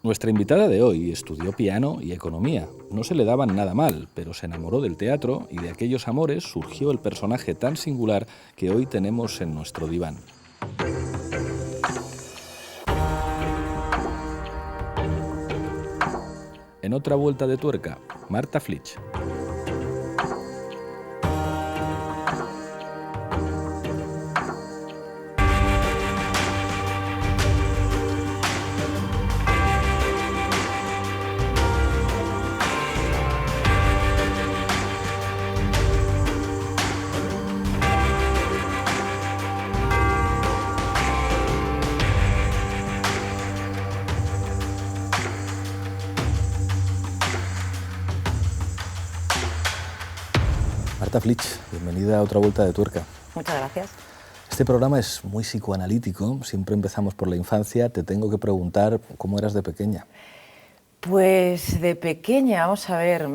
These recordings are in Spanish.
Nuestra invitada de hoy estudió piano y economía. No se le daban nada mal, pero se enamoró del teatro y de aquellos amores surgió el personaje tan singular que hoy tenemos en nuestro diván. En otra vuelta de tuerca, Marta Flitsch. Marta Flitsch, bienvenida a otra vuelta de tuerca. Muchas gracias. Este programa es muy psicoanalítico, siempre empezamos por la infancia. Te tengo que preguntar cómo eras de pequeña. Pues de pequeña, vamos a ver,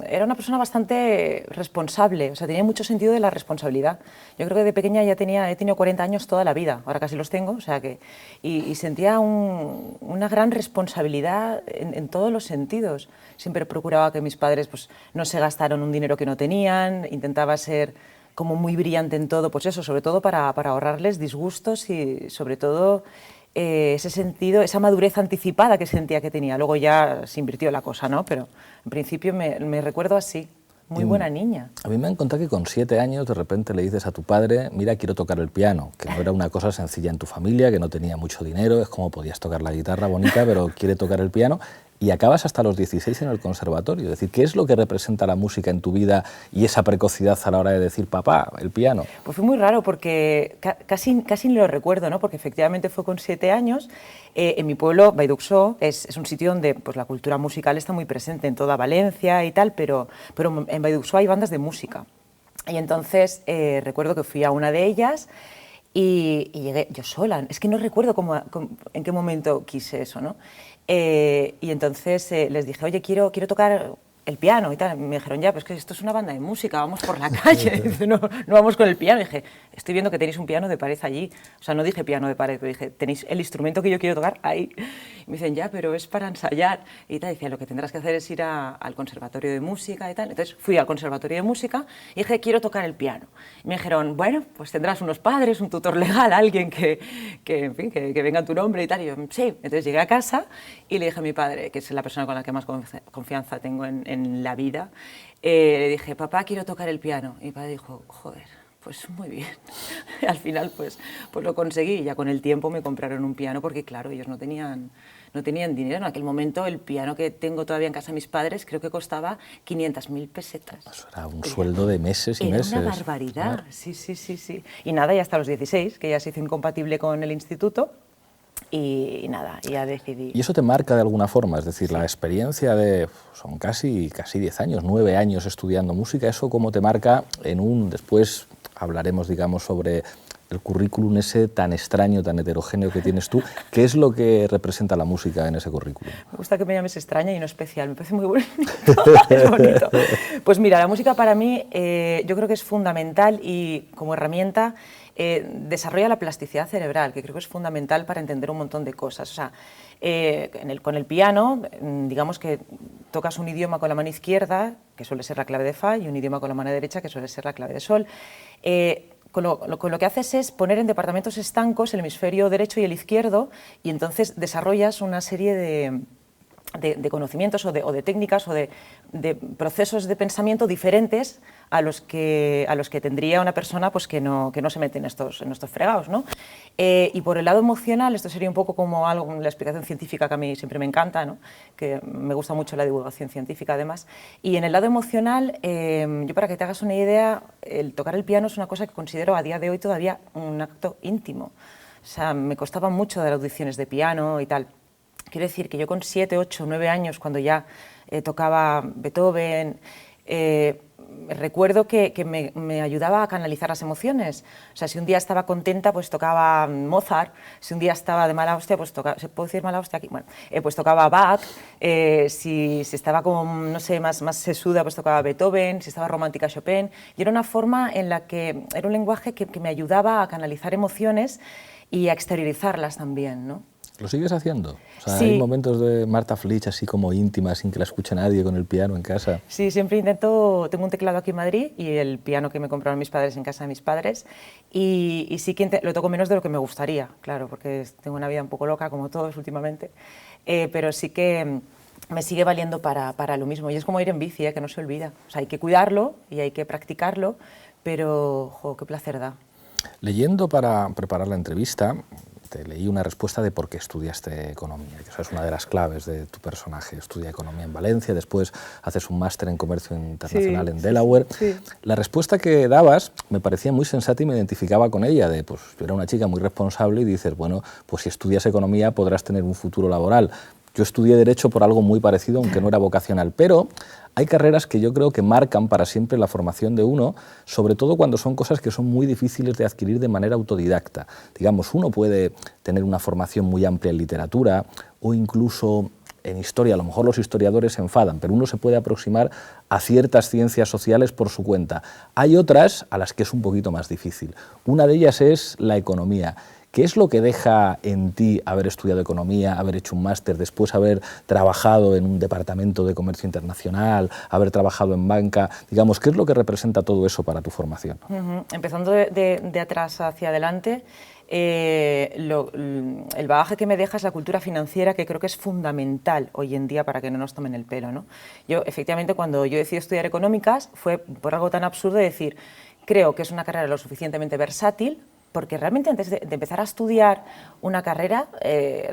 era una persona bastante responsable, o sea, tenía mucho sentido de la responsabilidad. Yo creo que de pequeña he tenido 40 años toda la vida, ahora casi los tengo, o sea que, y sentía una gran responsabilidad en todos los sentidos. Siempre procuraba que mis padres pues, no se gastaran un dinero que no tenían, intentaba ser como muy brillante en todo, pues eso, sobre todo para ahorrarles disgustos y sobre todo ese sentido, esa madurez anticipada que sentía que tenía. Luego ya se invirtió la cosa, ¿no? Pero en principio me recuerdo así, muy buena niña. A mí me han contado que con 7 años de repente le dices a tu padre, mira, quiero tocar el piano, que no era una cosa sencilla en tu familia, que no tenía mucho dinero, es como podías tocar la guitarra bonita, pero quiere tocar el piano. Y acabas hasta los 16 en el conservatorio. Es decir, ¿qué es lo que representa la música en tu vida y esa precocidad a la hora de decir, papá, el piano? Pues fue muy raro porque casi ni lo recuerdo, ¿no? Porque efectivamente fue con 7 años. En mi pueblo, Baiduxó, es un sitio donde pues, la cultura musical está muy presente en toda Valencia y tal, pero en Baiduxó hay bandas de música. Y entonces recuerdo que fui a una de ellas y llegué yo sola. Es que no recuerdo en qué momento quise eso, ¿no? Y entonces les dije, oye, quiero tocar el piano y tal. Me dijeron, ya, pues que esto es una banda de música, vamos por la calle. Dice, no vamos con el piano. Y dije, estoy viendo que tenéis un piano de pared allí. O sea, no dije piano de pared, pero dije, tenéis el instrumento que yo quiero tocar ahí. Y me dicen, ya, pero es para ensayar. Y tal, decía, lo que tendrás que hacer es ir al conservatorio de música y tal. Entonces fui al conservatorio de música y dije, quiero tocar el piano. Y me dijeron, bueno, pues tendrás unos padres, un tutor legal, alguien que venga en tu nombre y tal. Y yo, sí. Entonces llegué a casa y le dije a mi padre, que es la persona con la que más confianza tengo en la vida, le dije, papá, quiero tocar el piano. Y mi padre dijo, joder, pues muy bien. Al final pues lo conseguí y ya con el tiempo me compraron un piano porque claro, ellos no tenían dinero. En aquel momento el piano que tengo todavía en casa de mis padres creo que costaba 500.000 pesetas. Eso era un sueldo de meses y meses. Era una barbaridad, Claro. sí. Y nada, ya hasta los 16, que ya se hizo incompatible con el instituto. Y nada, ya decidí. Y eso te marca de alguna forma, es decir, sí, la experiencia de, son casi 10 años, 9 años estudiando música, ¿eso cómo te marca después hablaremos, digamos, sobre el currículum ese tan extraño, tan heterogéneo que tienes tú? ¿Qué es lo que representa la música en ese currículum? Me gusta que me llames extraña y no especial, me parece muy bonito. Es bonito. Pues mira, la música para mí yo creo que es fundamental y como herramienta desarrolla la plasticidad cerebral, que creo que es fundamental para entender un montón de cosas. O sea, con el piano, digamos que tocas un idioma con la mano izquierda, que suele ser la clave de fa, y un idioma con la mano derecha, que suele ser la clave de sol. Con lo que haces es poner en departamentos estancos el hemisferio derecho y el izquierdo, y entonces desarrollas una serie de conocimientos o de técnicas o de procesos de pensamiento diferentes a los que tendría una persona pues, que no se mete en estos fregados, ¿no? Y por el lado emocional, esto sería un poco como la explicación científica que a mí siempre me encanta, ¿no? Que me gusta mucho la divulgación científica además, y en el lado emocional, yo para que te hagas una idea, el tocar el piano es una cosa que considero a día de hoy todavía un acto íntimo. O sea, me costaba mucho dar audiciones de piano y tal. Quiero decir que yo con 7, 8, 9 años, cuando ya tocaba Beethoven, recuerdo que me ayudaba a canalizar las emociones. O sea, si un día estaba contenta, pues tocaba Mozart. Si un día estaba de mala hostia, pues tocaba... ¿Se puede decir mala hostia aquí? Bueno, pues tocaba Bach. Si estaba como, no sé, más sesuda, pues tocaba Beethoven. Si estaba romántica, Chopin. Y era una forma en la que... Era un lenguaje que me ayudaba a canalizar emociones y a exteriorizarlas también, ¿no? ¿Lo sigues haciendo? O sea, Sí. hay momentos de Marta Flich así como íntima, sin que la escuche nadie, con el piano en casa. Sí, siempre intento, tengo un teclado aquí en Madrid y el piano que me compraron mis padres en casa de mis padres y sí que lo toco menos de lo que me gustaría, claro, porque tengo una vida un poco loca como todos últimamente, pero sí que me sigue valiendo para lo mismo y es como ir en bici, que no se olvida, o sea, hay que cuidarlo y hay que practicarlo, pero jo, qué placer da. Leyendo para preparar la entrevista, te leí una respuesta de por qué estudiaste economía, que eso es una de las claves de tu personaje. Estudia economía en Valencia, después haces un máster en comercio internacional en Delaware. Sí. La respuesta que dabas me parecía muy sensata y me identificaba con ella, de pues yo era una chica muy responsable y dices, bueno, pues si estudias economía podrás tener un futuro laboral. Yo estudié Derecho por algo muy parecido, aunque no era vocacional, pero hay carreras que yo creo que marcan para siempre la formación de uno, sobre todo cuando son cosas que son muy difíciles de adquirir de manera autodidacta. Digamos, uno puede tener una formación muy amplia en literatura o incluso en historia, a lo mejor los historiadores se enfadan, pero uno se puede aproximar a ciertas ciencias sociales por su cuenta. Hay otras a las que es un poquito más difícil. Una de ellas es la economía. ¿Qué es lo que deja en ti haber estudiado economía, haber hecho un máster, después haber trabajado en un departamento de comercio internacional, haber trabajado en banca? Digamos, ¿qué es lo que representa todo eso para tu formación? Empezando de atrás hacia adelante, el bagaje que me deja es la cultura financiera, que creo que es fundamental hoy en día para que no nos tomen el pelo, ¿no? Yo, efectivamente, cuando yo decidí estudiar económicas, fue por algo tan absurdo de decir, creo que es una carrera lo suficientemente versátil, porque realmente antes de empezar a estudiar una carrera,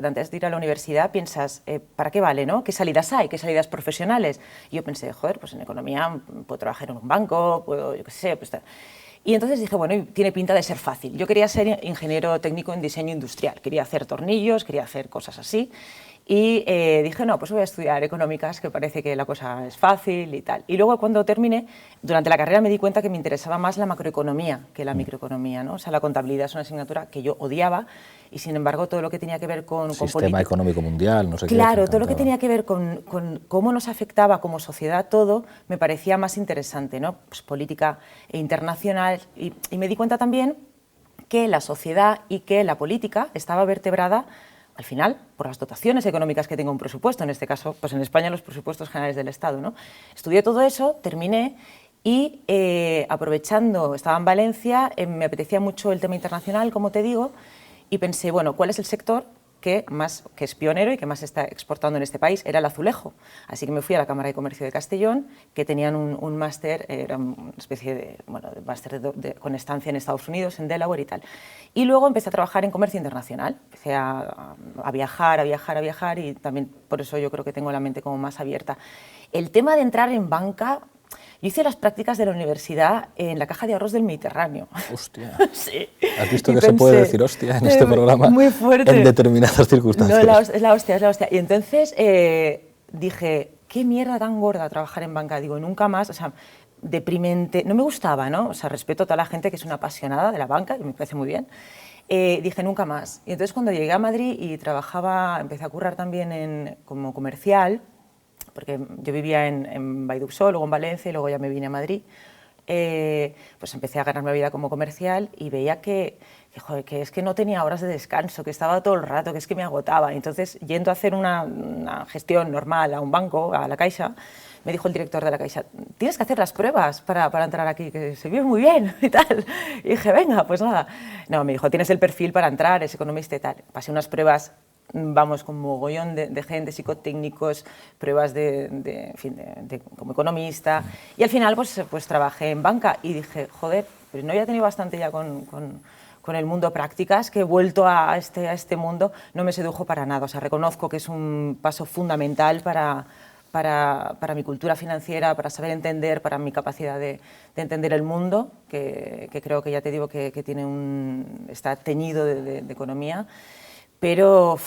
antes de ir a la universidad, piensas, ¿para qué vale, no? ¿Qué salidas hay? ¿Qué salidas profesionales? Y yo pensé, joder, pues en economía puedo trabajar en un banco, puedo, yo qué sé, pues tal. Y entonces dije, bueno, tiene pinta de ser fácil. Yo quería ser ingeniero técnico en diseño industrial, quería hacer tornillos, quería hacer cosas así. Y dije, no, pues voy a estudiar económicas, que parece que la cosa es fácil y tal. Y luego cuando terminé, durante la carrera me di cuenta que me interesaba más la macroeconomía que la microeconomía, ¿no? O sea, la contabilidad es una asignatura que yo odiaba y sin embargo todo lo que tenía que ver con Sistema económico mundial, no sé qué. Claro, todo lo que tenía que ver con cómo nos afectaba como sociedad todo me parecía más interesante, ¿no? Pues política internacional y me di cuenta también que la sociedad y que la política estaba vertebrada al final, por las dotaciones económicas que tenga un presupuesto, en este caso, pues en España los presupuestos generales del Estado, ¿no? Estudié todo eso, terminé y aprovechando, estaba en Valencia, me apetecía mucho el tema internacional, como te digo, y pensé, bueno, ¿cuál es el sector que es pionero y que más está exportando en este país? Era el azulejo. Así que me fui a la Cámara de Comercio de Castellón, que tenían un máster, era una especie de, bueno, de máster con estancia en Estados Unidos, en Delaware y tal. Y luego empecé a trabajar en comercio internacional. Empecé a viajar y también por eso yo creo que tengo la mente como más abierta. El tema de entrar en banca, yo hice las prácticas de la universidad en la Caja de Ahorros del Mediterráneo. Hostia. Sí. ¿Has visto que se puede decir hostia en este programa? Muy fuerte. En determinadas circunstancias. No, es la hostia, es la hostia. Y entonces dije, qué mierda tan gorda trabajar en banca. Digo, nunca más, o sea, deprimente. No me gustaba, ¿no? O sea, respeto a toda la gente que es una apasionada de la banca, que me parece muy bien. Dije, nunca más. Y entonces cuando llegué a Madrid y trabajaba, empecé a currar también como comercial, porque yo vivía en Vallduxó, luego en Valencia y luego ya me vine a Madrid, pues empecé a ganarme la vida como comercial y veía joder, que es que no tenía horas de descanso, que estaba todo el rato, que es que me agotaba. Entonces, yendo a hacer una gestión normal a un banco, a la Caixa, me dijo el director de la Caixa, tienes que hacer las pruebas para entrar aquí, que se vive muy bien y tal. Y dije, venga, pues nada. No, me dijo, tienes el perfil para entrar, es economista y tal. Pasé unas pruebas, vamos, con mogollón de gente, psicotécnicos, pruebas en fin, como economista. Y al final, pues trabajé en banca y dije, joder, pero no había tenido bastante ya con el mundo prácticas, que he vuelto a este mundo, no me sedujo para nada. O sea, reconozco que es un paso fundamental para mi cultura financiera, para saber entender, para mi capacidad de entender el mundo, que creo que ya te digo que está teñido de economía, pero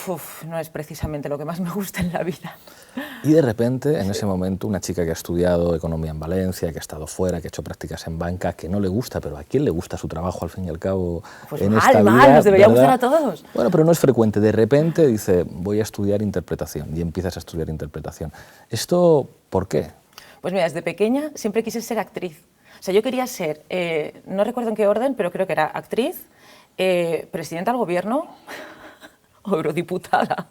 no es precisamente lo que más me gusta en la vida. Y de repente, en ese momento, una chica que ha estudiado economía en Valencia, que ha estado fuera, que ha hecho prácticas en banca, que no le gusta, pero ¿a quién le gusta su trabajo al fin y al cabo pues en mal, esta vida? Nos debería ¿verdad? gustar a todos. Bueno, pero no es frecuente. De repente dice, voy a estudiar interpretación y empiezas a estudiar interpretación. ¿Esto por qué? Pues mira, desde pequeña siempre quise ser actriz. O sea, yo quería ser, no recuerdo en qué orden, pero creo que era actriz, presidenta del gobierno o eurodiputada.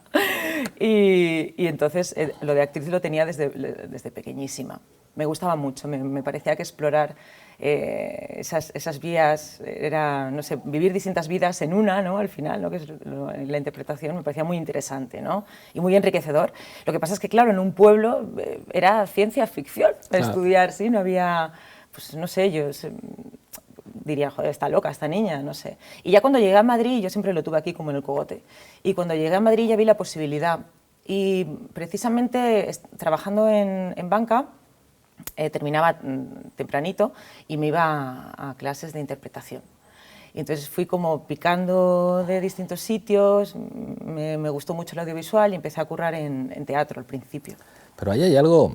Y entonces lo de actriz lo tenía desde pequeñísima. Me gustaba mucho, me parecía que explorar esas vías era, no sé, vivir distintas vidas en una, ¿no? Al final, ¿no? Que es la interpretación me parecía muy interesante, ¿no? Y muy enriquecedor. Lo que pasa es que, claro, en un pueblo era ciencia ficción estudiar, ¿sí? No había, pues no sé, yo diría, joder, está loca esta niña, no sé. Y ya cuando llegué a Madrid, yo siempre lo tuve aquí como en el cogote, y cuando llegué a Madrid ya vi la posibilidad. Y precisamente trabajando en banca, terminaba tempranito y me iba a clases de interpretación. Y entonces fui como picando de distintos sitios, me gustó mucho el audiovisual y empecé a currar en teatro al principio. Pero ahí hay algo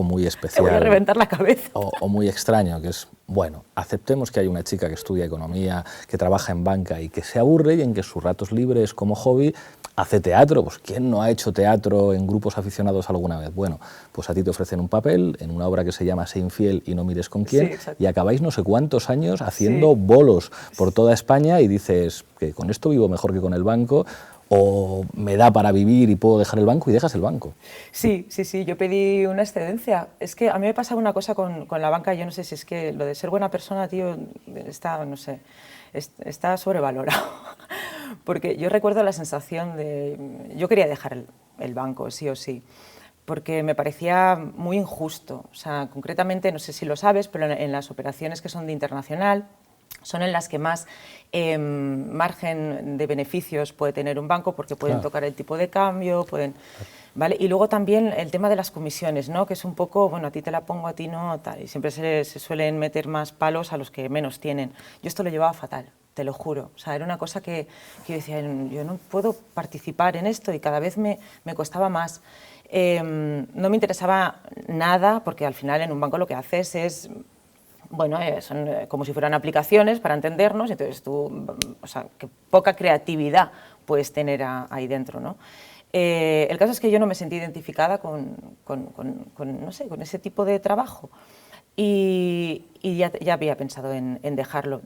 muy especial. Te voy a reventar la cabeza. O muy extraño, que es, bueno, aceptemos que hay una chica que estudia economía, que trabaja en banca y que se aburre y en que sus ratos libres como hobby hace teatro. Pues ¿quién no ha hecho teatro en grupos aficionados alguna vez? Bueno, pues a ti te ofrecen un papel en una obra que se llama Sé infiel y no mires con quién, sí, y acabáis no sé cuántos años haciendo bolos por toda España y dices que con esto vivo mejor que con el banco, o me da para vivir y puedo dejar el banco, y dejas el banco. Sí, yo pedí una excedencia. Es que a mí me pasaba una cosa con la banca, yo no sé si es que lo de ser buena persona, tío, está, no sé, está sobrevalorado. Porque yo recuerdo la sensación de... Yo quería dejar el banco, sí o sí, porque me parecía muy injusto. O sea, concretamente, no sé si lo sabes, pero en las operaciones que son de internacional, son en las que más margen de beneficios puede tener un banco, porque pueden tocar el tipo de cambio, pueden... ¿Vale? Y luego también el tema de las comisiones, ¿no? Que es un poco, bueno, a ti te la pongo, a ti no, tal, y siempre se suelen meter más palos a los que menos tienen. Yo esto lo llevaba fatal, te lo juro. O sea, era una cosa que yo decía, yo no puedo participar en esto, y cada vez me costaba más. No me interesaba nada, porque al final en un banco lo que haces es... Bueno, son como si fueran aplicaciones para entendernos, entonces tú, o sea, que poca creatividad puedes tener ahí dentro, ¿no? El caso es que yo no me sentí identificada no sé, con ese tipo de trabajo, y ya había pensado en dejarlo.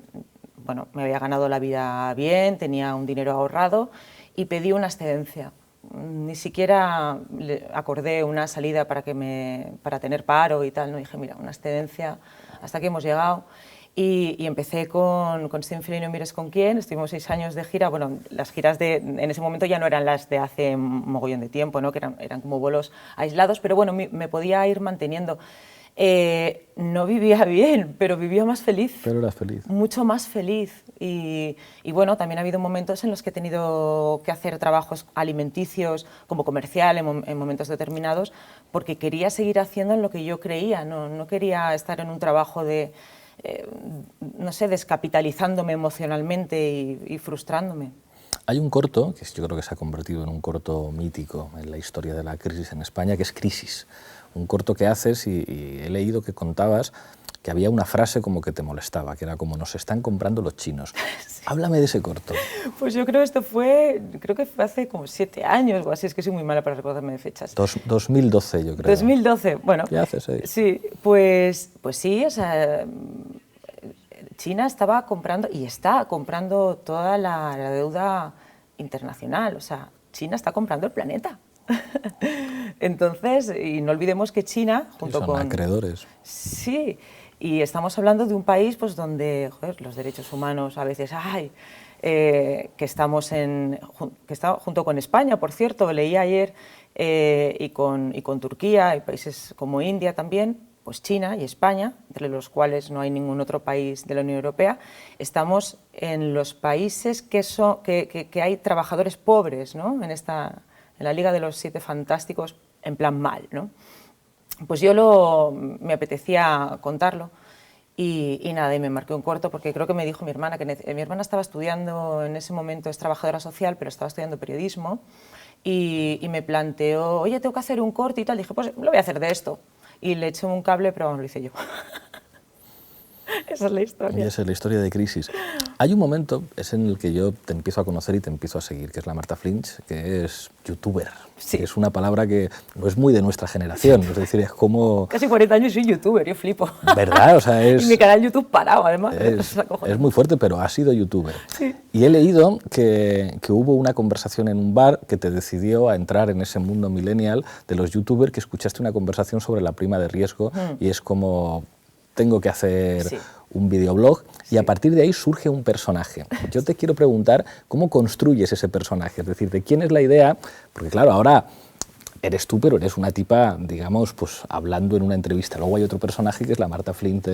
Bueno, me había ganado la vida bien, tenía un dinero ahorrado y pedí una excedencia. Ni siquiera acordé una salida para tener paro y tal, no, dije, mira, una excedencia, hasta aquí hemos llegado. Y empecé con Sé infiel y no mires con quién. Estuvimos 6 años de gira. Bueno, las giras en ese momento ya no eran las de hace un mogollón de tiempo, ¿no? Que eran como bolos aislados, pero bueno, me podía ir manteniendo. No vivía bien, pero vivía más feliz. Pero eras feliz. Mucho más feliz. Y bueno, también ha habido momentos en los que he tenido que hacer trabajos alimenticios como comercial en momentos determinados, porque quería seguir haciendo en lo que yo creía. No quería estar en un trabajo de... no sé, descapitalizándome emocionalmente y frustrándome. Hay un corto, que yo creo que se ha convertido en un corto mítico en la historia de la crisis en España, que es Crisis. Un corto que haces y he leído que contabas que había una frase como que te molestaba, que era como nos están comprando los chinos. Sí. Háblame de ese corto. Pues yo creo que fue hace como 7 años o así, es que soy muy mala para recordarme de fechas. 2012 yo creo. 2012, bueno. ¿Qué haces ahí? Sí, pues sí, o sea, China estaba comprando y está comprando toda la deuda internacional, o sea, China está comprando el planeta. Entonces, y no olvidemos que China, junto con... Son acreedores. Sí, y estamos hablando de un país pues, donde joder, los derechos humanos a veces, que estamos que está junto con España, por cierto, leí ayer, y con Turquía y países como India también, pues China y España, entre los cuales no hay ningún otro país de la Unión Europea, estamos en los países que hay trabajadores pobres, ¿no? En la Liga de los 7 Fantásticos, en plan mal, ¿no? Pues me apetecía contarlo y nada, y me marqué un corto porque creo que me dijo mi hermana, que mi hermana estaba estudiando, en ese momento es trabajadora social, pero estaba estudiando periodismo y me planteó, oye, tengo que hacer un corto y tal, dije, pues lo voy a hacer de esto. Y le eché un cable, pero vamos, lo hice yo. Esa es la historia. Y esa es la historia de Crisis. Hay un momento, es en el que yo te empiezo a conocer y te empiezo a seguir, que es la Marta Flinch, que es youtuber. Sí. Que es una palabra que no es muy de nuestra generación, es decir, es como... Casi 40 años y soy youtuber, yo flipo. ¿Verdad? O sea, es... Y mi canal YouTube parado, además. Es muy fuerte, pero has sido youtuber. Sí. Y he leído que hubo una conversación en un bar que te decidió a entrar en ese mundo millennial de los youtubers, que escuchaste una conversación sobre la prima de riesgo y es como, tengo que hacer un videoblog y a partir de ahí surge un personaje. Yo te quiero preguntar cómo construyes ese personaje, es decir, de quién es la idea, porque claro, ahora... Eres tú, pero eres una tipa, digamos, pues hablando en una entrevista. Luego hay otro personaje que es la Marta Flint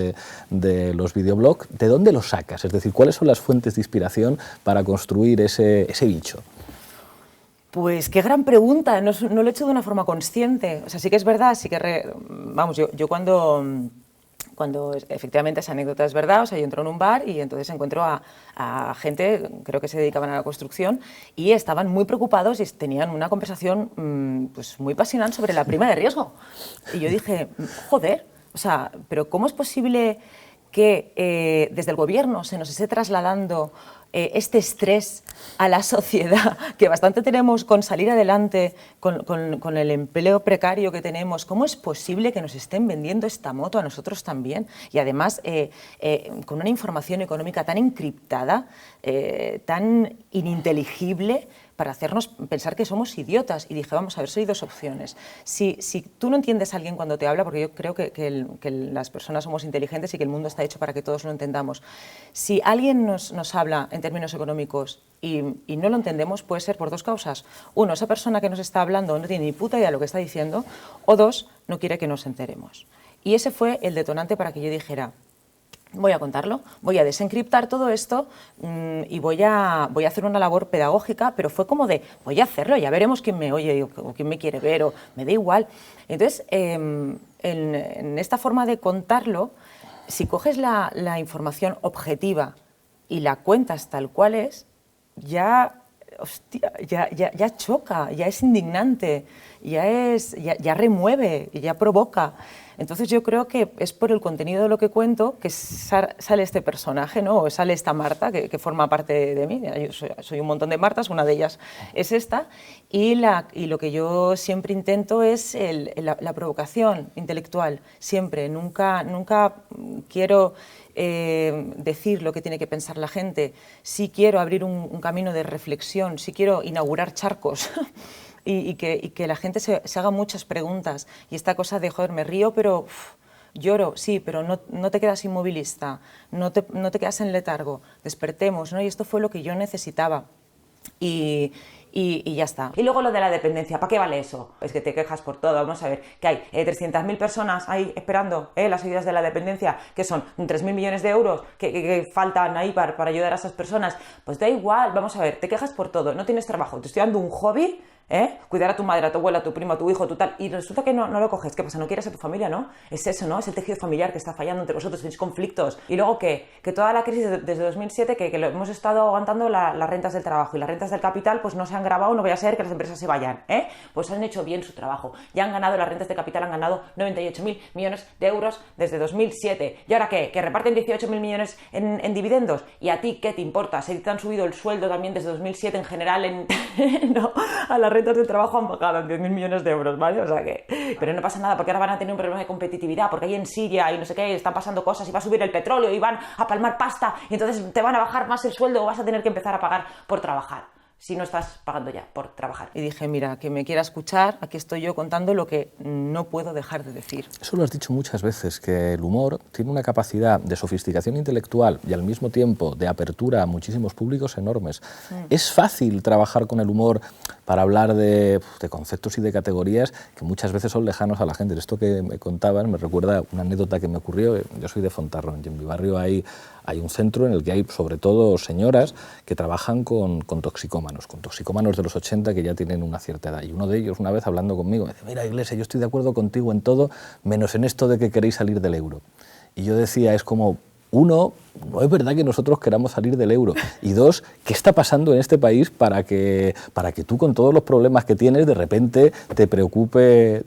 de los videoblogs. ¿De dónde lo sacas? Es decir, ¿cuáles son las fuentes de inspiración para construir ese bicho? Pues qué gran pregunta, no lo he hecho de una forma consciente. O sea, sí que es verdad, sí que... Vamos, yo cuando efectivamente esa anécdota es verdad, o sea, yo entro en un bar y entonces encuentro a gente, creo que se dedicaban a la construcción, y estaban muy preocupados y tenían una conversación pues muy pasional sobre la prima de riesgo. Y yo dije, joder, o sea, pero ¿cómo es posible que desde el gobierno se nos esté trasladando este estrés a la sociedad, que bastante tenemos con salir adelante, con el empleo precario que tenemos? ¿Cómo es posible que nos estén vendiendo esta moto a nosotros también? Y además con una información económica tan encriptada, tan ininteligible, para hacernos pensar que somos idiotas. Y dije, vamos a ver, soy dos opciones. Si tú no entiendes a alguien cuando te habla, porque yo creo que las personas somos inteligentes y que el mundo está hecho para que todos lo entendamos, si alguien nos habla en términos económicos y no lo entendemos, puede ser por dos causas. Uno, esa persona que nos está hablando no tiene ni puta idea de lo que está diciendo, o dos, no quiere que nos enteremos. Y ese fue el detonante para que yo dijera, voy a contarlo, voy a desencriptar todo esto y voy a hacer una labor pedagógica, pero fue como de, voy a hacerlo, ya veremos quién me oye o quién me quiere ver, o me da igual. Entonces, en esta forma de contarlo, si coges la información objetiva y la cuentas tal cual es, ya choca, ya es indignante, ya remueve, ya provoca. Entonces yo creo que es por el contenido de lo que cuento que sale este personaje, ¿no? O sale esta Marta que forma parte de mí. Yo soy un montón de Martas, una de ellas es esta, y lo que yo siempre intento es la provocación intelectual, siempre. Nunca quiero decir lo que tiene que pensar la gente. Sí quiero abrir un camino de reflexión, sí quiero inaugurar charcos. Y que la gente se haga muchas preguntas. Y esta cosa de, joder, me río, pero lloro, sí, pero no te quedas inmovilista, no te quedas en letargo, despertemos, ¿no? Y esto fue lo que yo necesitaba. Y ya está. Y luego lo de la dependencia, ¿para qué vale eso? Es que te quejas por todo. Vamos a ver, que hay 300.000 personas ahí esperando las ayudas de la dependencia, que son 3.000 millones de euros que faltan ahí para ayudar a esas personas. Pues da igual, vamos a ver, te quejas por todo, no tienes trabajo, te estoy dando un hobby, cuidar a tu madre, a tu abuela, a tu primo, a tu hijo, a tu tal, y resulta que no lo coges. ¿Qué pasa? ¿No quieres a tu familia, no? Es eso, ¿no? Es el tejido familiar que está fallando entre vosotros, tenéis conflictos. Y luego, ¿qué? Que toda la crisis desde 2007, que lo hemos estado aguantando las rentas del trabajo y las rentas del capital, pues no se han grabado, no vaya a ser que las empresas se vayan, Pues han hecho bien su trabajo. Ya han ganado, las rentas de capital han ganado 98.000 millones de euros desde 2007. ¿Y ahora qué? ¿Que reparten 18.000 millones en dividendos? ¿Y a ti qué te importa? Si te han subido el sueldo también desde 2007 en general, no, a las rentas del trabajo han pagado en 10.000 millones de euros, ¿vale? O sea que... Pero no pasa nada, porque ahora van a tener un problema de competitividad, porque ahí en Siria y no sé qué, están pasando cosas y va a subir el petróleo y van a palmar pasta y entonces te van a bajar más el sueldo o vas a tener que empezar a pagar por trabajar, si no estás pagando ya por trabajar. Y dije, mira, que me quiera escuchar, aquí estoy yo contando lo que no puedo dejar de decir. Eso lo has dicho muchas veces, que el humor tiene una capacidad de sofisticación intelectual y al mismo tiempo de apertura a muchísimos públicos enormes. Es fácil trabajar con el humor para hablar de conceptos y de categorías que muchas veces son lejanos a la gente. Esto que me contaban me recuerda una anécdota que me ocurrió. Yo soy de Fontarrón y en mi barrio hay un centro en el que hay sobre todo señoras que trabajan con toxicómanos de los 80 que ya tienen una cierta edad. Y uno de ellos, una vez hablando conmigo, me dice, mira, Iglesia, yo estoy de acuerdo contigo en todo, menos en esto de que queréis salir del euro. Y yo decía, es como, uno, no es verdad que nosotros queramos salir del euro. Y dos, ¿qué está pasando en este país para que tú, con todos los problemas que tienes, de repente te preocupe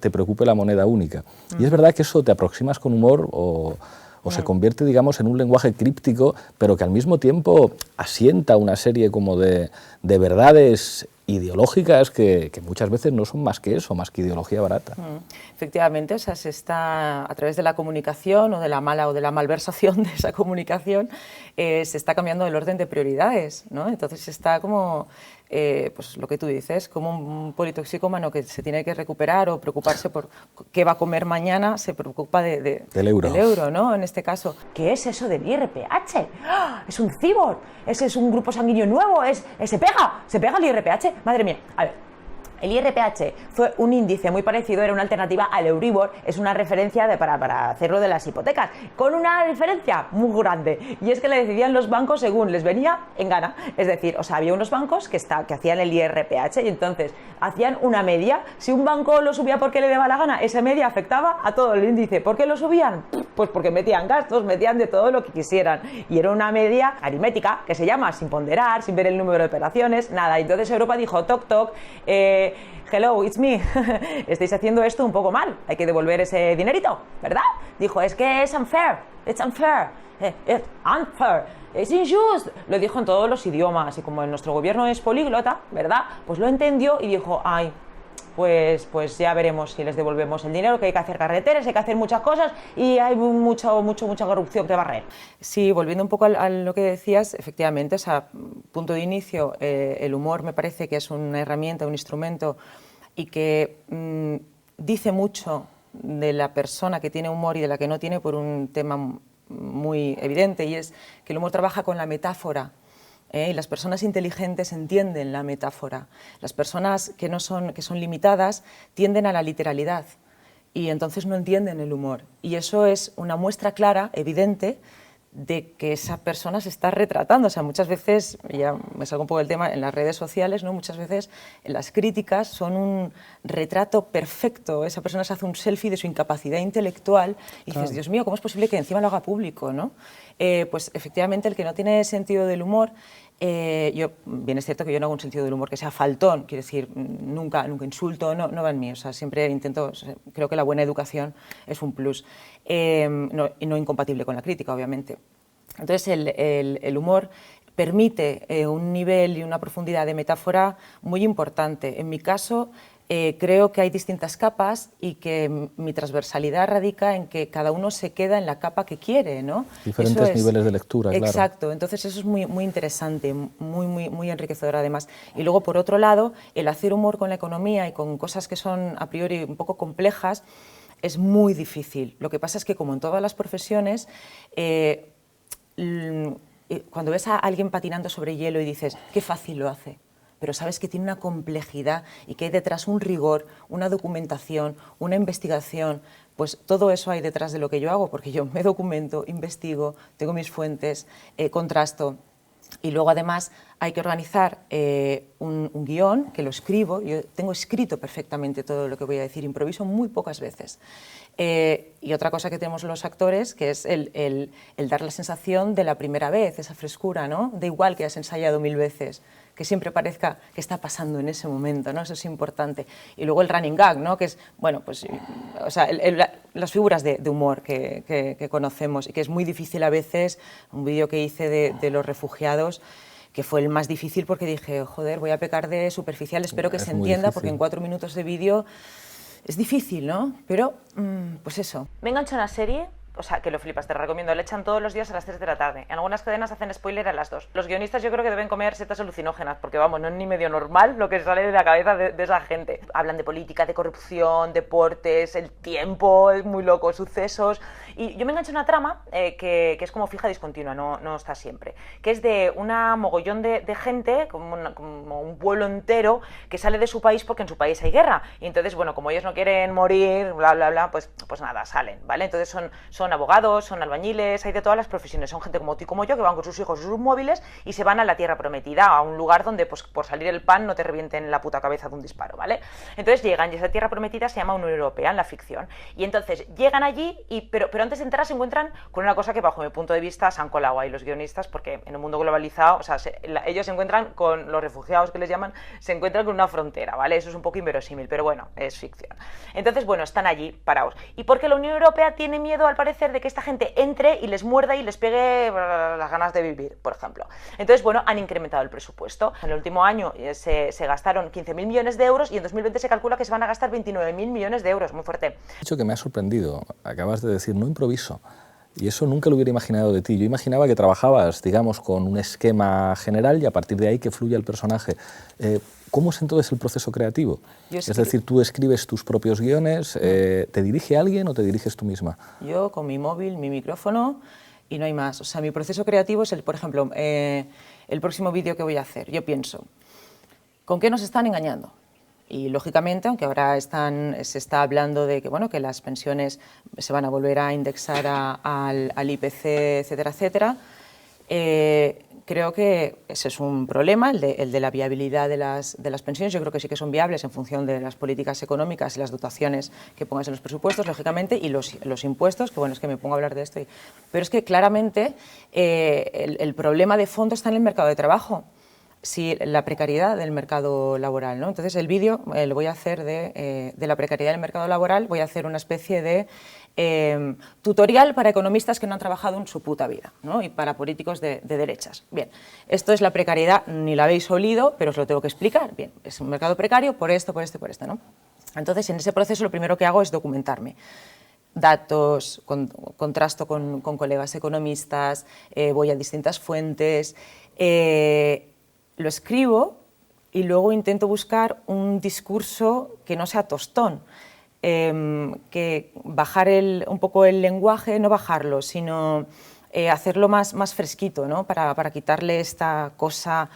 la moneda única? Y es verdad que eso te aproximas con humor o o se convierte, digamos, en un lenguaje críptico, pero que al mismo tiempo asienta una serie como de verdades ideológicas que muchas veces no son más que eso, más que ideología barata. Efectivamente, o sea, se está, a través de la comunicación o de la mala o de la malversación de esa comunicación, se está cambiando el orden de prioridades, ¿no? Entonces está como, pues lo que tú dices, como un politoxicómano que se tiene que recuperar o preocuparse por qué va a comer mañana, se preocupa del euro, ¿no? En este caso. ¿Qué es eso del IRPH? ¡Ah! Es un cibor, ese es un grupo sanguíneo nuevo, se pega el IRPH. Madre mía, a ver. El IRPH fue un índice muy parecido, era una alternativa al Euribor, es una referencia para hacerlo de las hipotecas, con una diferencia muy grande, y es que le decidían los bancos según les venía en gana. Es decir, o sea, había unos bancos que hacían el IRPH y entonces hacían una media. Si un banco lo subía porque le daba la gana, esa media afectaba a todo el índice. ¿Por qué lo subían? Pues porque metían gastos, metían de todo lo que quisieran, y era una media aritmética, que se llama sin ponderar, sin ver el número de operaciones, nada. Entonces Europa dijo, toc, toc, hello, it's me, estáis haciendo esto un poco mal, hay que devolver ese dinerito, ¿verdad? Dijo, es que es unfair, it's unfair, it's unfair, it's injust. Lo dijo en todos los idiomas, y como nuestro gobierno es políglota, ¿verdad? Pues lo entendió y dijo, ay, pues ya veremos si les devolvemos el dinero, que hay que hacer carreteras, hay que hacer muchas cosas y hay mucha corrupción que barrer. Sí, volviendo un poco a lo que decías, efectivamente, o sea, punto de inicio, el humor me parece que es una herramienta, un instrumento y que dice mucho de la persona que tiene humor y de la que no tiene por un tema muy evidente, y es que el humor trabaja con la metáfora. Y las personas inteligentes entienden la metáfora. Las personas que son limitadas tienden a la literalidad y entonces no entienden el humor. Y eso es una muestra clara, evidente, de que esa persona se está retratando. O sea, muchas veces, ya me salgo un poco del tema, en las redes sociales, ¿no? Muchas veces las críticas son un retrato perfecto. Esa persona se hace un selfie de su incapacidad intelectual y dices, Dios mío, ¿cómo es posible que encima lo haga público, ¿no? Pues efectivamente el que no tiene sentido del humor, bien es cierto que yo no hago un sentido del humor que sea faltón, quiero decir, nunca insulto, no va en mí, o sea, siempre intento, creo que la buena educación es un plus, y no incompatible con la crítica, obviamente. Entonces el humor permite un nivel y una profundidad de metáfora muy importante. En mi caso, creo que hay distintas capas y que mi transversalidad radica en que cada uno se queda en la capa que quiere, ¿no? Diferentes niveles de lectura, claro. Exacto, entonces eso es muy interesante, muy enriquecedor además. Y luego, por otro lado, el hacer humor con la economía y con cosas que son a priori un poco complejas es muy difícil. Lo que pasa es que, como en todas las profesiones, cuando ves a alguien patinando sobre hielo y dices, qué fácil lo hace, pero sabes que tiene una complejidad y que hay detrás un rigor, una documentación, una investigación, pues todo eso hay detrás de lo que yo hago, porque yo me documento, investigo, tengo mis fuentes, contrasto. Y luego además hay que organizar un guión, que lo escribo, yo tengo escrito perfectamente todo lo que voy a decir, improviso muy pocas veces. Y otra cosa que tenemos los actores, que es el dar la sensación de la primera vez, esa frescura, ¿no? Da igual que has ensayado 1000 veces, que siempre parezca que está pasando en ese momento, ¿no? Eso es importante. Y luego el running gag, ¿no? Que es, bueno, pues, o sea, las figuras de humor que conocemos y que es muy difícil a veces. Un vídeo que hice de los refugiados, que fue el más difícil porque dije, joder, voy a pecar de superficial, espero que se entienda, porque en 4 minutos de vídeo es difícil, ¿no? Pero, pues eso. Me engancho a una serie, o sea, que lo flipas, te la recomiendo, le echan todos los días a las 3 de la tarde. En algunas cadenas hacen spoiler a las 2. Los guionistas yo creo que deben comer setas alucinógenas, porque vamos, no es ni medio normal lo que sale de la cabeza de esa gente. Hablan de política, de corrupción, deportes, el tiempo, es muy loco, sucesos. Y yo me engancho a una trama que es como fija discontinua, no está siempre. Que es de una mogollón de gente, como un pueblo entero, que sale de su país porque en su país hay guerra. Y entonces, bueno, como ellos no quieren morir, bla, bla, bla, pues nada, salen, ¿vale? Entonces son abogados, son albañiles, hay de todas las profesiones, son gente como tú y como yo que van con sus hijos y sus móviles y se van a la tierra prometida, a un lugar donde pues por salir el pan no te revienten la puta cabeza de un disparo, ¿vale? Entonces llegan y esa tierra prometida se llama Unión Europea en la ficción, y entonces llegan allí pero antes de entrar se encuentran con una cosa que bajo mi punto de vista se han colado ahí los guionistas, porque en un mundo globalizado, o sea, ellos se encuentran con los refugiados que les llaman, se encuentran con una frontera, ¿vale? Eso es un poco inverosímil, pero bueno, es ficción. Entonces, bueno, están allí parados. Y porque la Unión Europea tiene miedo, al parecer, de que esta gente entre y les muerda y les pegue las ganas de vivir, por ejemplo. Entonces, bueno, han incrementado el presupuesto. En el último año se gastaron 15.000 millones de euros y en 2020 se calcula que se van a gastar 29.000 millones de euros, muy fuerte. Hecho que me ha sorprendido, acabas de decir, no improviso. Y eso nunca lo hubiera imaginado de ti. Yo imaginaba que trabajabas, digamos, con un esquema general y a partir de ahí que fluya el personaje. ¿Cómo es entonces el proceso creativo? Es decir, tú escribes tus propios guiones, ¿te dirige alguien o te diriges tú misma? Yo con mi móvil, mi micrófono y no hay más. O sea, mi proceso creativo es, por ejemplo, el próximo vídeo que voy a hacer. Yo pienso, ¿con qué nos están engañando? Y lógicamente, aunque ahora se está hablando de que, bueno, que las pensiones se van a volver a indexar al IPC, etcétera, etcétera, creo que ese es un problema, el de la viabilidad de las pensiones. Yo creo que sí que son viables en función de las políticas económicas y las dotaciones que pongas en los presupuestos, lógicamente, y los impuestos, que bueno, es que me pongo a hablar de esto. Pero es que claramente el problema de fondo está en el mercado de trabajo. Sí, la precariedad del mercado laboral, ¿no? Entonces el vídeo lo voy a hacer de la precariedad del mercado laboral, voy a hacer una especie de tutorial para economistas que no han trabajado en su puta vida, ¿no? Y para políticos de derechas. Bien, esto es la precariedad, ni la habéis olido, pero os lo tengo que explicar. Bien, es un mercado precario por esto, por esto, por esto, ¿no? Entonces en ese proceso lo primero que hago es documentarme. Datos, contrasto con colegas economistas, voy a distintas fuentes, lo escribo y luego intento buscar un discurso que no sea tostón, que bajar un poco el lenguaje, no bajarlo, sino hacerlo más fresquito, ¿no? Para quitarle esta cosa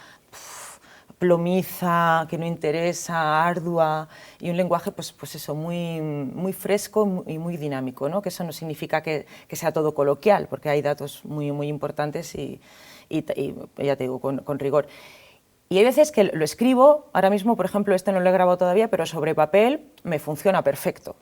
plomiza, que no interesa, ardua, y un lenguaje pues eso, muy fresco y muy dinámico, ¿no? Que eso no significa que sea todo coloquial, porque hay datos muy importantes y ya te digo, con rigor. Y hay veces que lo escribo, ahora mismo, por ejemplo, este no lo he grabado todavía, pero sobre papel me funciona perfecto.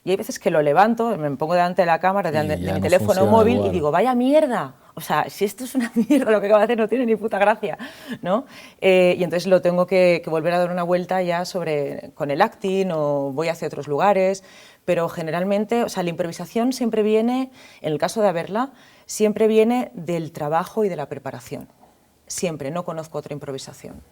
Y hay veces que lo levanto, me pongo delante de la cámara, de mi teléfono móvil igual. Y digo, vaya mierda, o sea, si esto es una mierda, lo que acabo de hacer no tiene ni puta gracia, ¿no? Y entonces lo tengo que volver a dar una vuelta ya con el acting o voy hacia otros lugares, pero generalmente, o sea, la improvisación siempre viene, en el caso de haberla, siempre viene del trabajo y de la preparación. Siempre, no conozco otra improvisación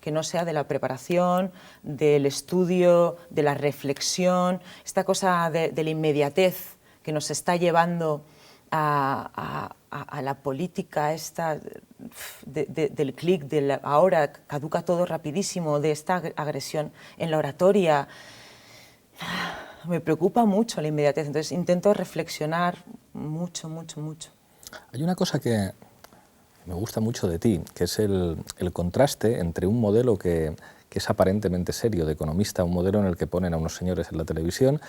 que no sea de la preparación, del estudio, de la reflexión, esta cosa de la inmediatez que nos está llevando a la política esta del clic, ahora caduca todo rapidísimo, de esta agresión en la oratoria. Me preocupa mucho la inmediatez, entonces intento reflexionar mucho. Hay una cosa que me gusta mucho de ti, que es el contraste entre un modelo que es aparentemente serio de economista, un modelo en el que ponen a unos señores en la televisión,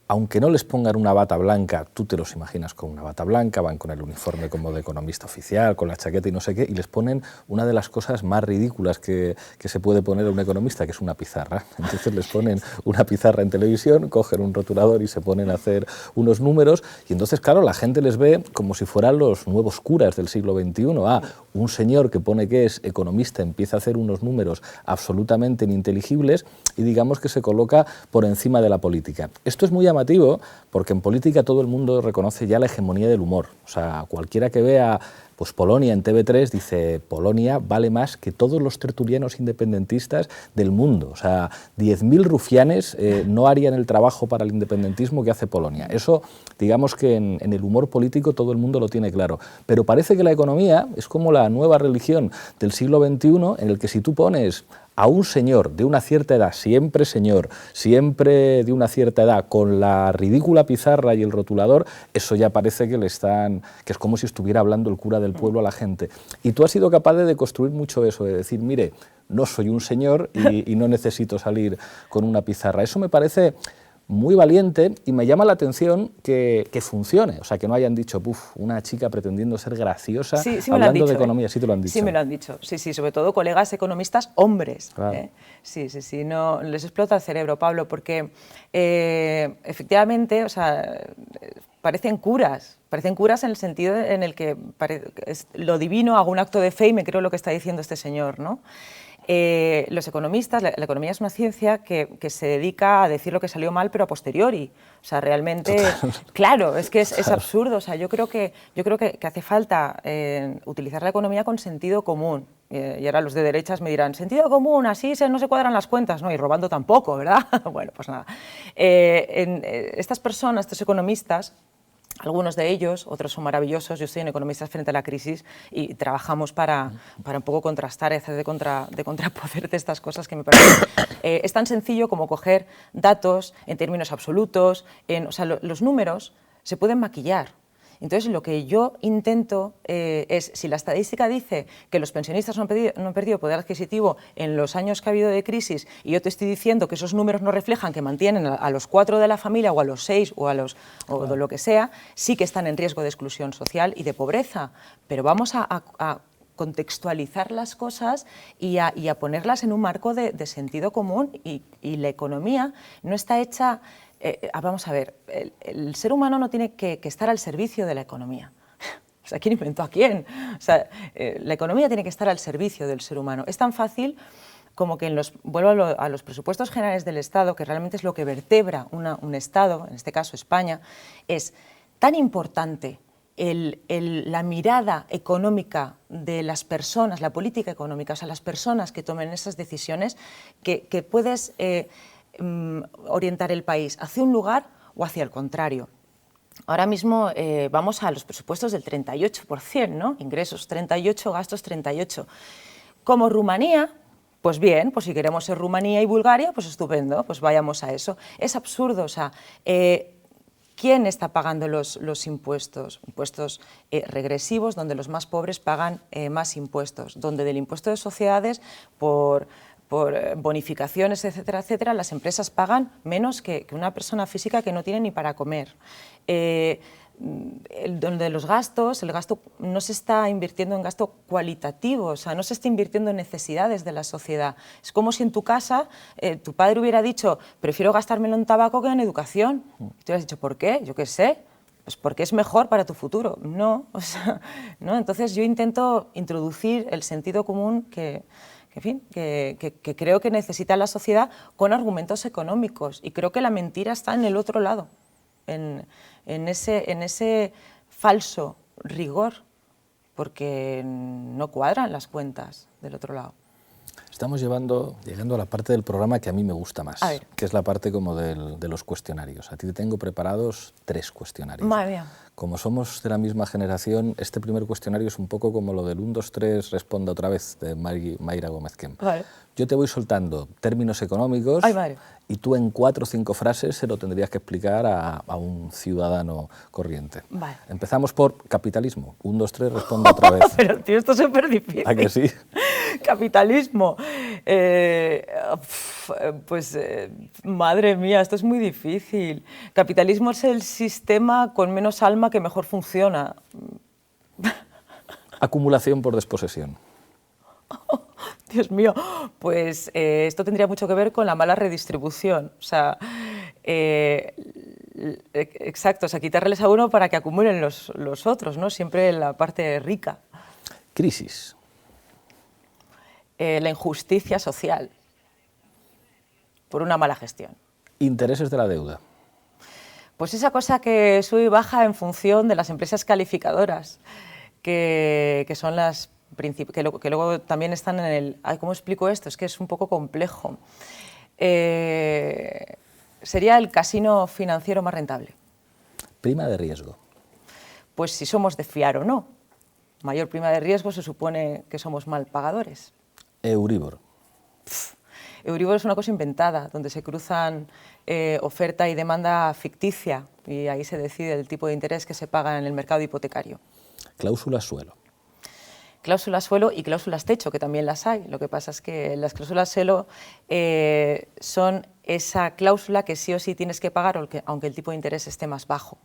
aunque no les pongan una bata blanca, tú te los imaginas con una bata blanca, van con el uniforme como de economista oficial, con la chaqueta y no sé qué, y les ponen una de las cosas más ridículas que se puede poner a un economista, que es una pizarra. Entonces les ponen una pizarra en televisión, cogen un rotulador y se ponen a hacer unos números, y entonces, claro, la gente les ve como si fueran los nuevos curas del siglo XXI. Un señor que pone que es economista empieza a hacer unos números absolutamente ininteligibles y digamos que se coloca por encima de la política. Esto es muy llamativo porque en política todo el mundo reconoce ya la hegemonía del humor. O sea, cualquiera que vea pues Polonia en TV3 dice Polonia vale más que todos los tertulianos independentistas del mundo. O sea, 10.000 rufianes no harían el trabajo para el independentismo que hace Polonia. Eso, digamos que en el humor político todo el mundo lo tiene claro. Pero parece que la economía es como la nueva religión del siglo XXI, en el que si tú pones a un señor de una cierta edad, siempre señor, siempre de una cierta edad, con la ridícula pizarra y el rotulador, eso ya parece que es como si estuviera hablando el cura del pueblo a la gente. Y tú has sido capaz de construir mucho eso, de decir, mire, no soy un señor y no necesito salir con una pizarra. Eso me parece muy valiente, y me llama la atención que funcione, o sea, que no hayan dicho, puf, una chica pretendiendo ser graciosa, Sí, sí me lo han hablando dicho, de economía, sí te lo han dicho. Sí me lo han dicho, sí, sobre todo colegas economistas hombres. Claro. Sí, no, les explota el cerebro, Pablo, porque efectivamente, o sea, parecen curas en el sentido en el que lo divino, hago un acto de fe y me creo lo que está diciendo este señor, ¿no? Los economistas, la economía es una ciencia que se dedica a decir lo que salió mal, pero a posteriori. O sea, realmente, claro, es que es absurdo. O sea, yo creo que hace falta utilizar la economía con sentido común. Y ahora los de derechas me dirán, sentido común, así no se cuadran las cuentas, ¿no? Y robando tampoco, ¿verdad? Bueno, pues nada. Estas personas, estos economistas, algunos de ellos, otros son maravillosos. Yo estoy en Economistas frente a la crisis y trabajamos para un poco contrastar y hacer de contrapoder de estas cosas que me parecen. Es tan sencillo como coger datos en términos absolutos, o sea, los números se pueden maquillar. Entonces, lo que yo intento es, si la estadística dice que los pensionistas no han perdido poder adquisitivo en los años que ha habido de crisis, y yo te estoy diciendo que esos números no reflejan que mantienen a los 4 de la familia o a los 6 o de lo que sea, sí que están en riesgo de exclusión social y de pobreza. Pero vamos a contextualizar las cosas y a ponerlas en un marco de sentido común, y la economía no está hecha... vamos a ver, el ser humano no tiene que estar al servicio de la economía. O sea, ¿quién inventó a quién? O sea, la economía tiene que estar al servicio del ser humano. Es tan fácil como que vuelvo a los presupuestos generales del Estado, que realmente es lo que vertebra un Estado, en este caso España, es tan importante la mirada económica de las personas, la política económica, o sea, las personas que tomen esas decisiones, que puedes... orientar el país hacia un lugar o hacia el contrario. Ahora mismo vamos a los presupuestos del 38%, ¿no? Ingresos 38, gastos 38. Como Rumanía, pues bien, pues si queremos ser Rumanía y Bulgaria, pues estupendo, pues vayamos a eso. Es absurdo, o sea, ¿quién está pagando los impuestos? Impuestos regresivos, donde los más pobres pagan más impuestos, donde del impuesto de sociedades por bonificaciones, etcétera, etcétera, las empresas pagan menos que una persona física que no tiene ni para comer. Donde los gastos, el gasto no se está invirtiendo en gasto cualitativo, o sea, no se está invirtiendo en necesidades de la sociedad. Es como si en tu casa tu padre hubiera dicho, prefiero gastármelo en tabaco que en educación. Y tú hubieras dicho, ¿por qué? Yo qué sé. Pues porque es mejor para tu futuro. No, o sea, no. Entonces yo intento introducir el sentido común que creo que necesita la sociedad con argumentos económicos, y creo que la mentira está en el otro lado, en ese falso rigor, porque no cuadran las cuentas del otro lado. Estamos llegando a la parte del programa que a mí me gusta más, que es la parte como de los cuestionarios. A ti te tengo preparados 3 cuestionarios. Madre mía. Como somos de la misma generación, este primer cuestionario es un poco como lo del 1, 2, 3, responda otra vez, de Mayra Gómez Kemp. Vale. Yo te voy soltando términos económicos. Ay, madre. Y tú en 4 o 5 frases se lo tendrías que explicar a un ciudadano corriente. Vale. Empezamos por capitalismo. 1, 2, 3, responda otra vez. Pero tío, esto es súper difícil. ¿A que sí? Capitalismo. Madre mía, esto es muy difícil. Capitalismo es el sistema con menos alma que mejor funciona. Acumulación por desposesión. Dios mío, pues esto tendría mucho que ver con la mala redistribución. O sea, exacto, o sea, quitarles a uno para que acumulen los otros, ¿no? Siempre la parte rica. Crisis. La injusticia social por una mala gestión. Intereses de la deuda. Pues esa cosa que sube y baja en función de las empresas calificadoras, que son las que luego también están en el... Ay, ¿cómo explico esto? Es que es un poco complejo. Sería el casino financiero más rentable. Prima de riesgo. Pues si somos de fiar o no. Mayor prima de riesgo se supone que somos mal pagadores. Euribor. Euribor es una cosa inventada, donde se cruzan oferta y demanda ficticia, y ahí se decide el tipo de interés que se paga en el mercado hipotecario. Cláusula suelo. cláusulas suelo y cláusulas techo, que también las hay. Lo que pasa es que las cláusulas suelo son esa cláusula que sí o sí tienes que pagar, aunque el tipo de interés esté más bajo.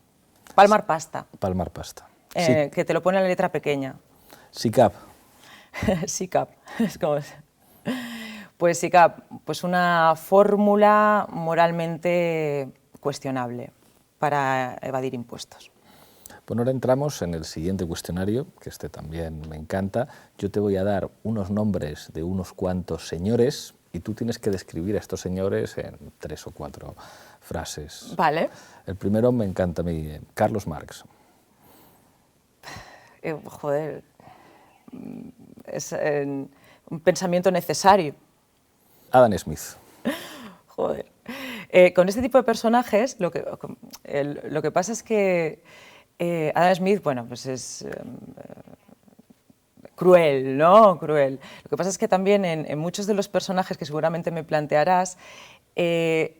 Palmar pasta. Palmar pasta. Sí. Que te lo pone en la letra pequeña. SICAV. SICAV, es como... Pues SICAV, pues una fórmula moralmente cuestionable para evadir impuestos. Bueno, ahora entramos en el siguiente cuestionario, que este también me encanta. Yo te voy a dar unos nombres de unos cuantos señores y tú tienes que describir a estos señores en 3 o 4 frases. Vale. El primero me encanta a mí, Carlos Marx. Joder, es un pensamiento necesario. Adam Smith. Joder. Con este tipo de personajes, lo que pasa es que Adam Smith, bueno, pues es cruel, ¿no? Cruel. Lo que pasa es que también en muchos de los personajes que seguramente me plantearás, esa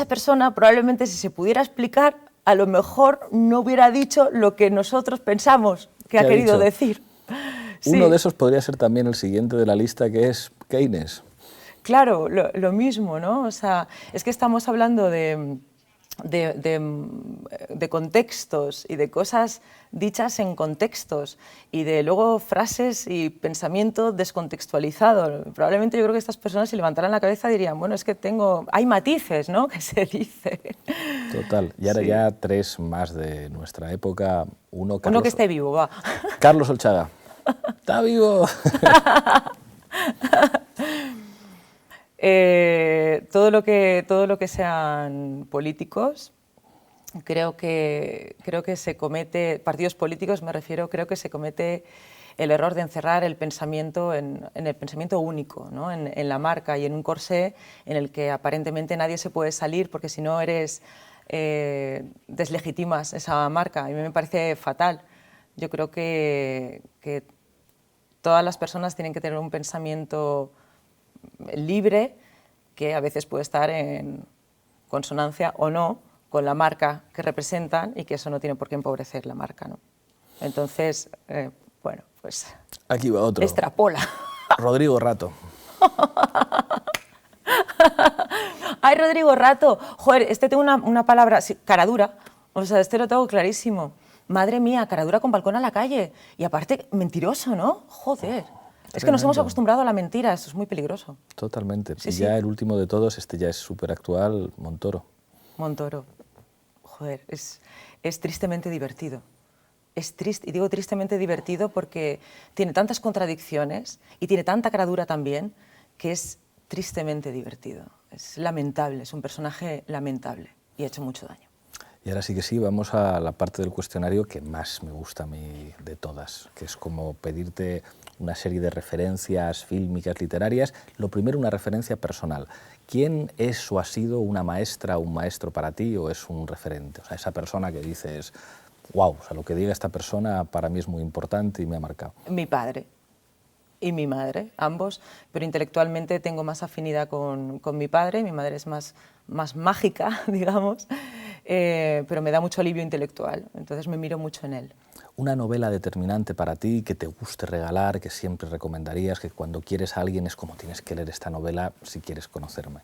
persona probablemente, si se pudiera explicar, a lo mejor no hubiera dicho lo que nosotros pensamos que ha querido decir. Uno de esos podría ser también el siguiente de la lista, que es Keynes. Claro, lo mismo, ¿no? O sea, es que estamos hablando de contextos y de cosas dichas en contextos y de luego frases y pensamiento descontextualizado. Probablemente yo creo que estas personas, si levantaran la cabeza, dirían, bueno, es que hay matices, ¿no?, que se dice. Total. Y ahora ya 3 más de nuestra época. Uno que esté vivo, va. Carlos Olchaga. ¡Está vivo! Todo lo que sean políticos, creo que se comete, partidos políticos me refiero, creo que se comete el error de encerrar el pensamiento en el pensamiento único, ¿no? en la marca y en un corsé en el que aparentemente nadie se puede salir porque si no deslegitimas esa marca. A mí me parece fatal. Yo creo que todas las personas tienen que tener un pensamiento libre, que a veces puede estar en consonancia o no con la marca que representan y que eso no tiene por qué empobrecer la marca, ¿no? Entonces, bueno, pues... Aquí va otro. Extrapola. Rodrigo Rato. ¡Ay, Rodrigo Rato! Joder, este tengo una palabra, sí, caradura. O sea, este lo tengo clarísimo. Madre mía, caradura con balcón a la calle. Y aparte, mentiroso, ¿no? Joder. Es que nos hemos acostumbrado a la mentira, esto es muy peligroso. Totalmente. Sí, y ya el último de todos, este ya es súper actual, Montoro. Montoro. Joder, es tristemente divertido. Es triste, y digo tristemente divertido porque tiene tantas contradicciones y tiene tanta caradura también, que es tristemente divertido. Es lamentable, es un personaje lamentable y ha hecho mucho daño. Y ahora sí que sí, vamos a la parte del cuestionario que más me gusta a mí de todas, que es como pedirte una serie de referencias fílmicas, literarias. Lo primero, una referencia personal. ¿Quién es o ha sido una maestra o un maestro para ti o es un referente? O sea, esa persona que dices, wow, o sea, lo que diga esta persona para mí es muy importante y me ha marcado. Mi padre y mi madre, ambos, pero intelectualmente tengo más afinidad con mi padre. Mi madre es más mágica, digamos, pero me da mucho alivio intelectual, entonces me miro mucho en él. Una novela determinante para ti, que te guste regalar, que siempre recomendarías, que cuando quieres a alguien es como tienes que leer esta novela si quieres conocerme.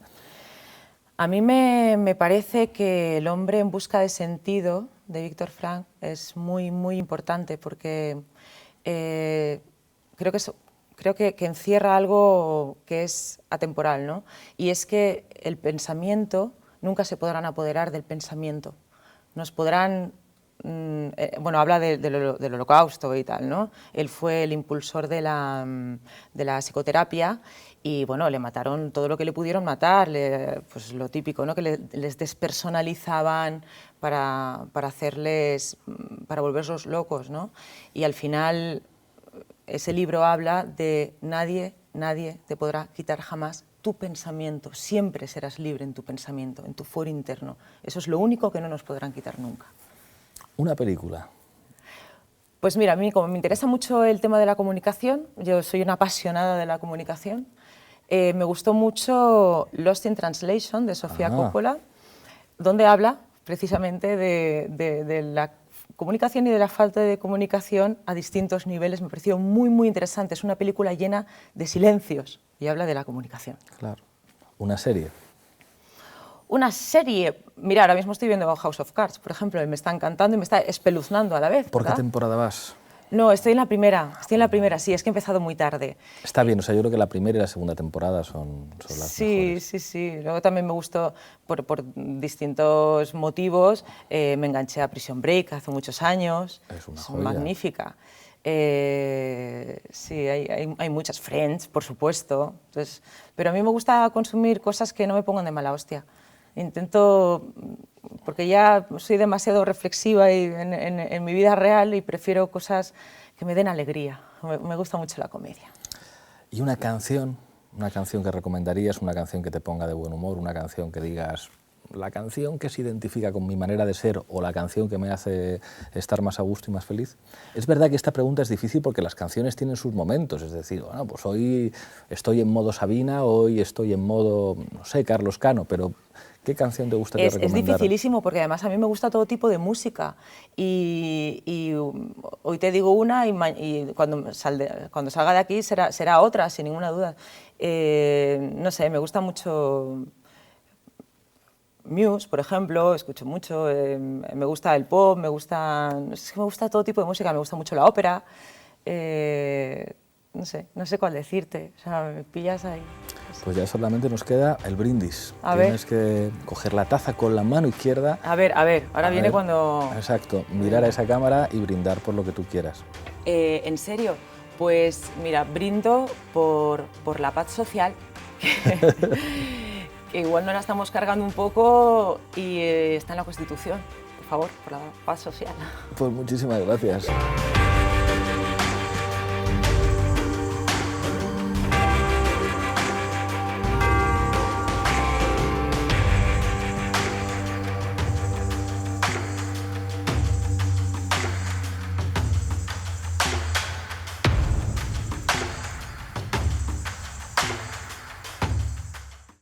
A mí me parece que El hombre en busca de sentido, de Víctor Frank, es muy, muy importante porque creo que encierra algo que es atemporal, ¿no? Y es que el pensamiento, nunca se podrán apoderar del pensamiento. Nos podrán... bueno, habla del Holocausto y tal, ¿no? Él fue el impulsor de la psicoterapia y, bueno, le mataron todo lo que le pudieron matar, pues lo típico, ¿no? Que les despersonalizaban para volverlos locos, ¿no? Y al final ese libro habla de nadie te podrá quitar jamás tu pensamiento, siempre serás libre en tu pensamiento, en tu fuero interno. Eso es lo único que no nos podrán quitar nunca. ¿Una película? Pues mira, a mí como me interesa mucho el tema de la comunicación, yo soy una apasionada de la comunicación, me gustó mucho Lost in Translation de Sofía Coppola, donde habla precisamente de la comunicación y de la falta de comunicación a distintos niveles me pareció muy, muy interesante. Es una película llena de silencios y habla de la comunicación. Claro. ¿Una serie? Una serie, mira, ahora mismo estoy viendo House of Cards, por ejemplo, y me está encantando y me está espeluznando a la vez. ¿Por qué ¿verdad? temporada vas? No, estoy en la primera, sí, es que he empezado muy tarde. Está bien, o sea, yo creo que la primera y la segunda temporada son las mejores. Sí. Luego también me gustó, por distintos motivos, me enganché a Prison Break hace muchos años. Es una joya. Magnífica. Sí, hay muchas. Friends, por supuesto. Entonces, pero a mí me gusta consumir cosas que no me pongan de mala hostia. Intento, porque ya soy demasiado reflexiva en mi vida real y prefiero cosas que me den alegría. Me gusta mucho la comedia. ¿Y una canción que recomendarías, una canción que te ponga de buen humor, una canción que digas, la canción que se identifica con mi manera de ser o la canción que me hace estar más a gusto y más feliz? Es verdad que esta pregunta es difícil porque las canciones tienen sus momentos, es decir, bueno, pues hoy estoy en modo Sabina, hoy estoy en modo, no sé, Carlos Cano, pero ¿qué canción te gustaría recomendar? Es dificilísimo porque además a mí me gusta todo tipo de música y hoy te digo una y cuando salga de aquí será otra, sin ninguna duda. No sé, me gusta mucho Muse, por ejemplo, escucho mucho, me gusta el pop, me gusta todo tipo de música, me gusta mucho la ópera, no sé cuál decirte, o sea, me pillas ahí. Pues ya solamente nos queda el brindis. Tienes que coger la taza con la mano izquierda. A ver, ahora viene cuando... Exacto, mirar a esa cámara y brindar por lo que tú quieras. ¿En serio? Pues mira, brindo por la paz social, que igual nos la estamos cargando un poco y está en la Constitución. Por favor, por la paz social. Pues muchísimas gracias.